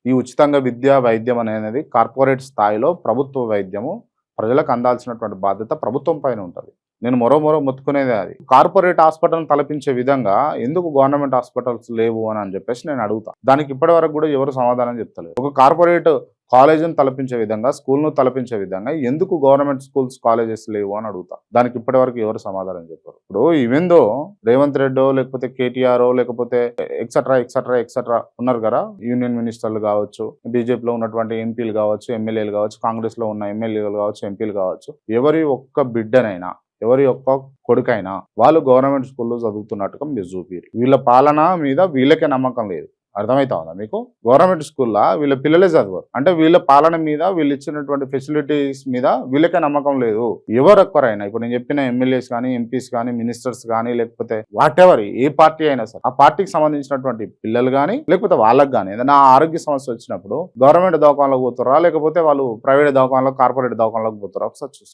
ఈ ఉచితంగా విద్య, వైద్యం అనేది కార్పొరేట్ స్థాయిలో ప్రభుత్వ వైద్యము ప్రజలకు అందాల్సినటువంటి బాధ్యత ప్రభుత్వం పైన ఉంటది. నేను మరో మొత్తుకునేదే అది. కార్పొరేట్ హాస్పిటల్‌ని తలపించే విధంగా ఎందుకు గవర్నమెంట్ హాస్పిటల్స్ లేవు అని చెప్పేసి నేను అడుగుతా. దానికి ఇప్పటి వరకు గూడా ఎవరు సమాధానం చెప్తలేరు. ఒక కార్పొరేట్ కాలేజ్‌ని తలపించే విధంగా, స్కూల్‌ను తలపించే విధంగా ఎందుకు గవర్నమెంట్ స్కూల్స్, కాలేజెస్ లేవు అని అడుగుతా. దానికి ఇప్పటి వరకు ఎవరు సమాధానం చెప్పరు. ఇప్పుడు ఈవెన్ దో రేవంత్ రెడ్డో, లేకపోతే కేటీఆరో, లేకపోతే ఎక్సెట్రా, ఎక్సెట్రా, ఎక్సెట్రా ఉన్నారు గదా! యూనియన్ మినిస్టర్‌లు గావచ్చు, బీజేపీలో ఉన్నటువంటి ఎంపీలు గావచ్చు, ఎమ్మెల్యేలు గావచ్చు, కాంగ్రెస్‌లో ఉన్న ఎమ్మెల్యేలు గావచ్చు, ఎంపీలు గావచ్చు, ఎవరి ఒక్క బిడ్డనైనా, ఎవరి యొక్క కొడుకైనా వాళ్ళు గవర్నమెంట్ స్కూల్‌లో చదువుతున్నట్టుగా మీరు చూపియ్యరు. వీళ్ళ పాలన మీద వీళ్ళకే నమ్మకం లేదు. అర్థమైతా ఉందా మీకు? గవర్నమెంట్ స్కూల్‌లా వీళ్ళ పిల్లలే చదవరు. అంటే వీళ్ళ పాలన మీద, వీళ్ళు ఇచ్చినటువంటి ఫెసిలిటీస్ మీద వీళ్ళకే నమ్మకం లేదు. ఎవరొక్కరైనా ఇప్పుడు నేను చెప్పిన ఎమ్మెల్యేస్ కానీ, ఎంపీస్ కానీ, మినిస్టర్స్ కానీ, లేకపోతే వాటెవర్ ఏ పార్టీ అయినా సరే, ఆ పార్టీకి సంబంధించినటువంటి పిల్లలు కానీ, లేకపోతే వాళ్ళకి కానీ ఏదైనా ఆరోగ్య సమస్య వచ్చినప్పుడు గవర్నమెంట్ దవాఖానలోకి పోతారా, లేకపోతే వాళ్ళు ప్రైవేట్ దవాఖానలో, కార్పొరేట్ దవాఖానలోకి పోతారా ఒకసారి చూసుకోండి.